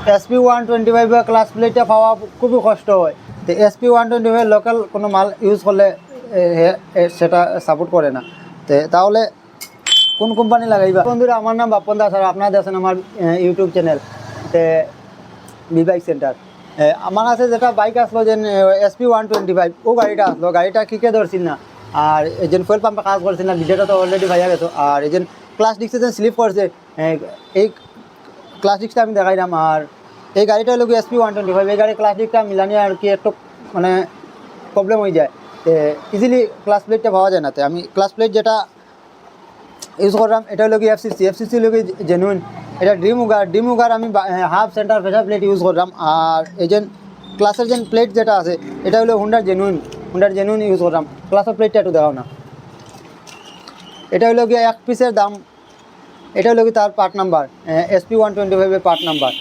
SP125 class প্লেটটা পাওয়া খুবই কষ্ট হয়। তো SP125 লোকাল কোনো মাল ইউজ করলে সেটা সাপোর্ট করে না। তো তাহলে কোন কোম্পানি লাগাইবা? বন্ধুরা, আমার নাম বাপন দাস আর আপনারা দেখেন আমার ইউটিউব চ্যানেল তে বি বাইক সেন্টার। আমার কাছে যেটা বাইক আসলো যে SP125, ও গাড়িটা আসলো, গাড়িটা কিকে ধরছিল না, আর এজন ফুয়েল পাম্পে কাজ করছিল না, ভিডিওটা তো অলরেডি ভাইয়া গেছো। আর এজন ক্লাস ডিস্কে যে স্লিপ করছে, এই ক্লাস ডিস্কটা আমি দেখাইলাম। আর এই গাড়িটা হলো SP125, এই গাড়ির ক্লাস ডিস্কটা মিলানি আর কি একটু মানে প্রবলেম হয়ে যায়, ইজিলি ক্লাস প্লেটটা পাওয়া যায় না। তো আমি ক্লাস প্লেট যেটা ইউজ করলাম এটা হলো কি এফসিসি হলো কি জেনুইন, এটা ড্রিমুগার আমি half centre pressure plate use করলাম। আর এই যে ক্লাসের যে প্লেট যেটা আছে এটা হলো হুন্ডার জেনুইন ইউজ করলাম। ক্লাসের প্লেটটা একটু দেখাও না। এটা হলো কি এক পিসের দাম, এটা হলো কি তার part number, SP125 part number,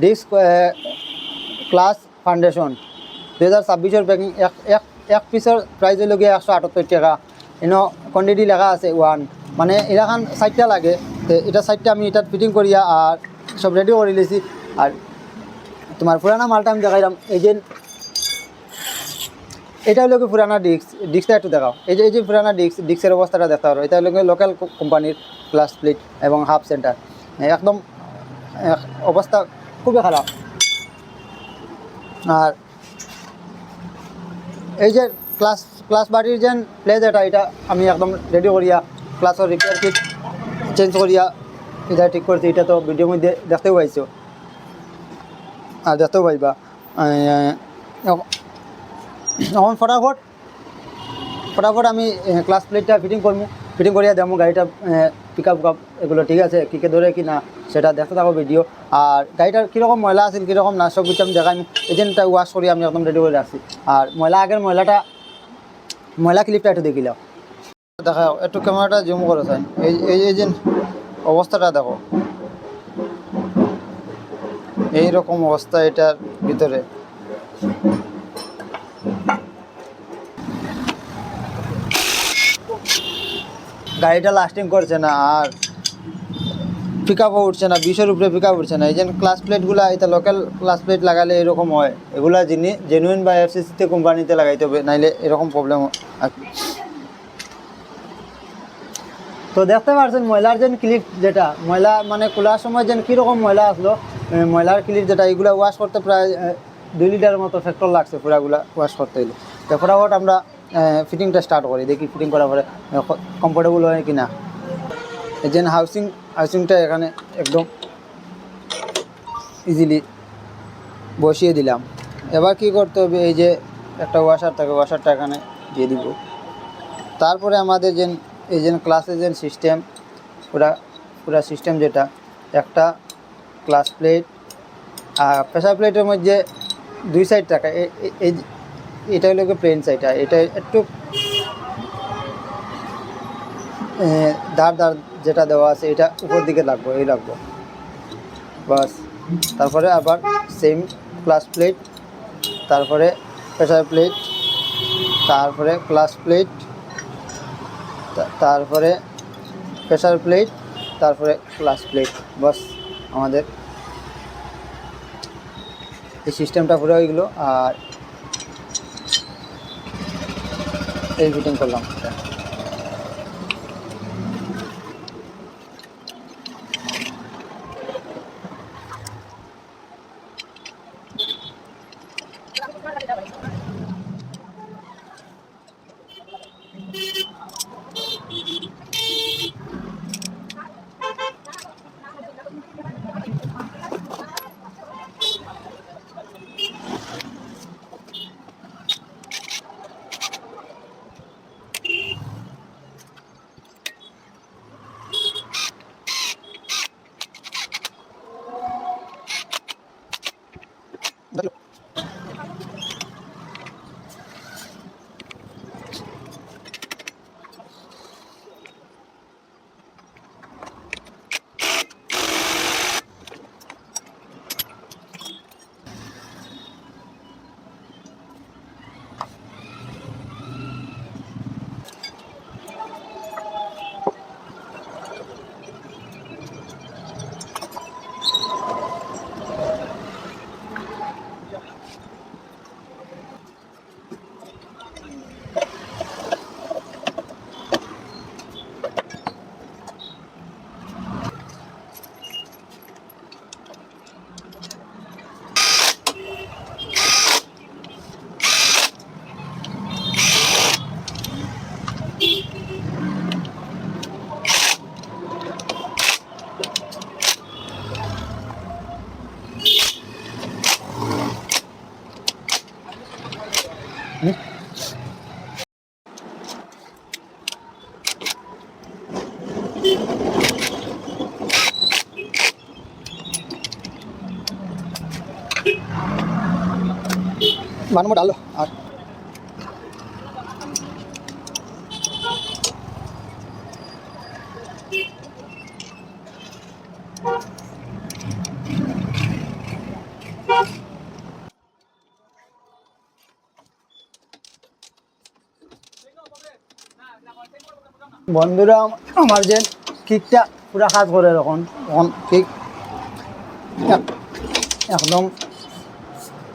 disc class foundation 2026 packing. এক পিসের প্রাইস হলো গিয়ে 178 টাকা। এনে কোয়ান্টিটি লেখা আছে 1, মানে এরকম 60টা লাগে। তো এটা 60টা আমি এটা ফিটিং করিয়া আর সব রেডি করে নিয়েছি। আর তোমার পুরানা মালটা আমি দেখাইলাম। এই যে এটা হলো কি পুরানা ডিস্কটা একটু দেখাও। এই যে পুরানা ডিস্কের অবস্থাটা দেখতে পারো। এটা হলো কি লোকাল কোম্পানির ক্লাস প্লেট এবং হাফ সেন্টার, একদম অবস্থা খুবই খারাপ। আর এই যে ক্লাস বাড়ির যে প্লেট এটা আমি একদম রেডি করিয়া ক্লাসের রিপেয়ার কিট চেঞ্জ করিয়া এটা ঠিক করছি। এটা তো ভিডিওর মধ্যে দেখতেও পাইছো আর দেখতেও পাইবা। এখন ফটাফট আমি ক্লাস প্লেটটা ফিটিং করিয়া দেবো। গাড়িটা পিক আপ এগুলো ঠিক আছে, কিকে ধরে কি না সেটা দেখতে থাকো ভিডিও। আর গাড়িটার কীরকম ময়লা আছে কীরকম না সব কিছু আমি দেখাই। এজেন্টটা ওয়াশ করি আমি একদম রেডি করে রাখছি। আর আগের ময়লা ক্লিপটা একটু দেখিলাম, দেখাও একটু, ক্যামেরাটা জুম করে চাই। এই যে অবস্থাটা দেখো, এইরকম অবস্থা এটার ভিতরে। গাড়িটা লাস্টিং করছে না, আর পিক আপও উঠছে না, 20-এর উপরে পিক আপ উঠছে না। এই যে ক্লাস প্লেটগুলো, এটা লোকাল ক্লাস প্লেট লাগালে এরকম হয়। এগুলা জেনুইন বা এফসিসিতে কোম্পানিতে লাগাইতে হবে, নাইলে এরকম প্রবলেম হয়। তো দেখতে পাচ্ছেন ময়লার যে ক্লিপ, যেটা ময়লা মানে খোলার সময় যে কীরকম ময়লা আসলো, ময়লার ক্লিপ যেটা, এগুলো ওয়াশ করতে প্রায় 2 লিটারের মতো পেট্রোল লাগছে পুরাগুলা ওয়াশ করতে হলে। তো ফটাফট আমরা ফিটিংটা স্টার্ট করি, দেখি ফিটিং করার পরে কমফোর্টেবল হয় কি না। এই যে হাউসিংটা এখানে একদম ইজিলি বসিয়ে দিলাম। এবার কি করতে হবে, এই যে একটা ওয়াশার থাকে, ওয়াশারটা এখানে দিয়ে দিব। তারপরে আমাদের এই যে ক্লাসের যে সিস্টেম, পুরা সিস্টেম যেটা, একটা ক্লাস প্লেট আর প্রেসার প্লেটের মধ্যে 2 সাইড থাকে। এটা হলো প্লেন সাইডটা, এটা একটু ধার যেটা দেওয়া আছে এটা উপর দিকে লাগবো, বাস। তারপরে আবার সেম ক্লাস প্লেট, তারপরে প্রেসার প্লেট, তারপরে ক্লাস প্লেট, তারপরে প্রেসার প্লেট, তারপরে ক্লাস প্লেট। বাস, আমাদের এই সিস্টেমটা পুরো হয়ে গেলো। আর এই ফিটিং করলাম। মানমো ডালো আর বন্ধুরা আমার যে কিকটা পুরা কাজ করে তখন তখন কিক একদম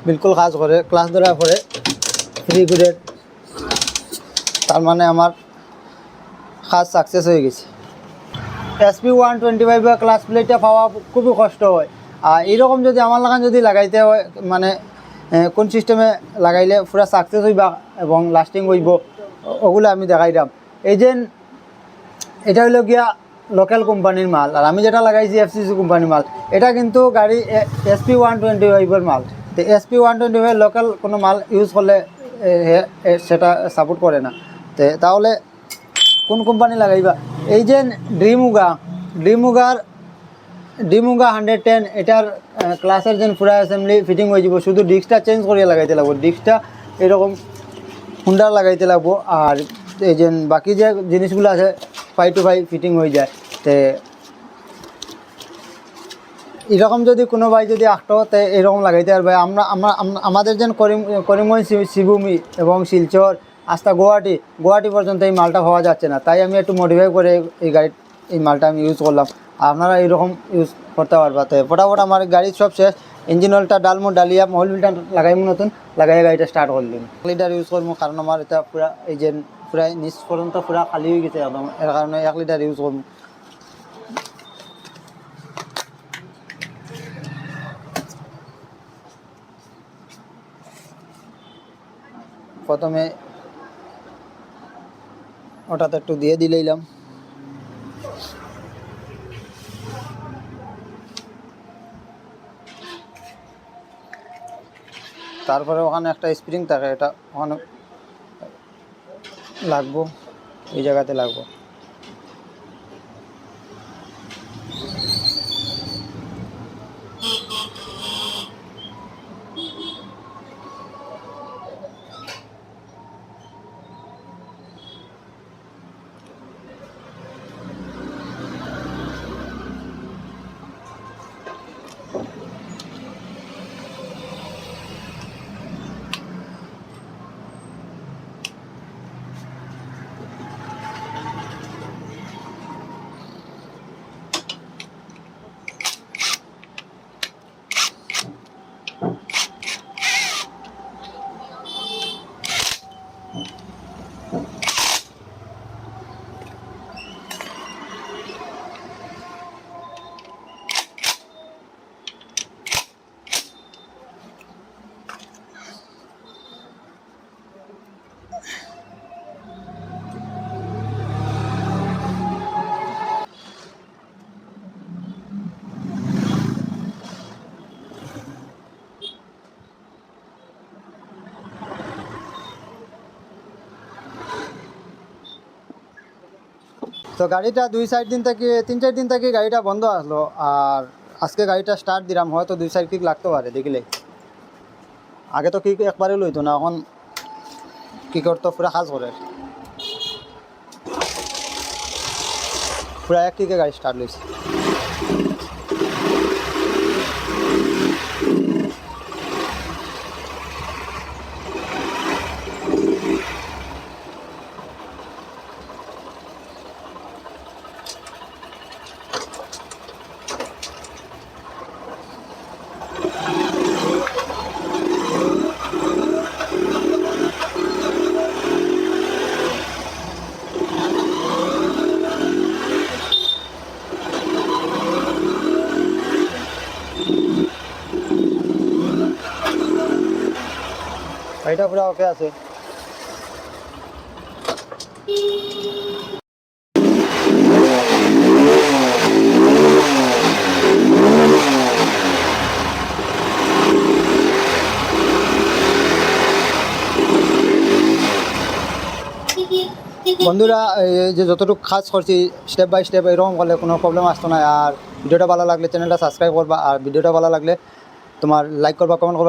বিলকুল কাজ করে ক্লাস ধরার পরে ফ্রি করে তার মানে আমার কাজ সাকসেস হয়ে গেছে। SP-125 ক্লাস প্লেটটা পাওয়া খুবই কষ্ট হয়। আর এইরকম যদি আমার লাগান যদি লাগাইতে হয় মানে কোন সিস্টেমে লাগাইলে পুরা সাকসেস হইবা এবং লাস্টিং হইব ওগুলো আমি দেখাইলাম। এই যে এটা হইল গিয়া লোকাল কোম্পানির মাল, আর আমি যেটা লাগাইছি FCC কোম্পানির মাল। এটা কিন্তু গাড়ি SP-125 মাল। তো SP-125 লোকাল কোনো মাল ইউজ করলে সেটা সাপোর্ট করে না। তো তাহলে কোন কোম্পানি লাগাইবা? এই যে ড্রিমুগার 110 এটার ক্লাসের যেন পুরা অ্যাসেম্বলি ফিটিং হয়ে যাব, শুধু ডিস্কটা চেঞ্জ করিয়া লাগাইতে লাগবো। ডিস্কটা এরকম হুন্ডার লাগাইতে লাগবো, আর এই যে বাকি যে জিনিসগুলো আছে 5 to 5 ফিটিং হয়ে যায়। তো এরকম যদি কোনো ভাই যদি আঁকতো তো এরকম লাগাইতে পারবে। আমাদের যেন করিমগঞ্জ, শিবভূমি এবং শিলচর আস্তা গুয়াহাটি পর্যন্ত এই মালটা হওয়া যাচ্ছে না, তাই আমি একটু মডিফাই করে এই মালটা আমি ইউজ করলাম। আপনারা এইরকম ইউজ করতে পারবা। তো ফটাফট আমার গাড়ির সব শেষ, ইঞ্জিন অয়েলটা ডালিয়া মহল বিলটা লাগাইমু, নতুন লাগাই গাড়িটা স্টার্ট করে দিন। লিটার ইউজ করবো কারণ আমার এটা পুরা এই যে পুরা নিচ পর্যন্ত পুরা খালি হয়ে গেছে একদম, এর কারণে 1 লিটার ইউজ করবো। প্রথমে ওটাতে একটু দিয়ে দিলাম, তারপরে ওখানে একটা স্প্রিং থাকে, এটা ওখানে লাগবো, এই জায়গাতে লাগবো। তো গাড়িটা 3-4 দিন থেকে গাড়িটা বন্ধ আসলো, আর আজকে গাড়িটা স্টার্ট দিলাম, হয়তো 2 সাইড কিক লাগতে পারে দেখিলে। আগে তো কিক একবারে লইতো না, এখন কি করতো পুরা কাজ করে, পুরা এক কিকে গাড়ি স্টার্ট লইছে। গাড়িটা পুরা ওকে আছে। বন্ধুরা এই যে যতটুকু কাজ করছি স্টেপ বাই স্টেপ এরকম করলে কোনো প্রবলেম আসতো না। আর ভিডিওটা ভালো লাগলে চ্যানেলটা সাবস্ক্রাইব করবা, আর ভিডিওটা ভালো লাগলে তোমার লাইক করবা, কমেন্ট করবা।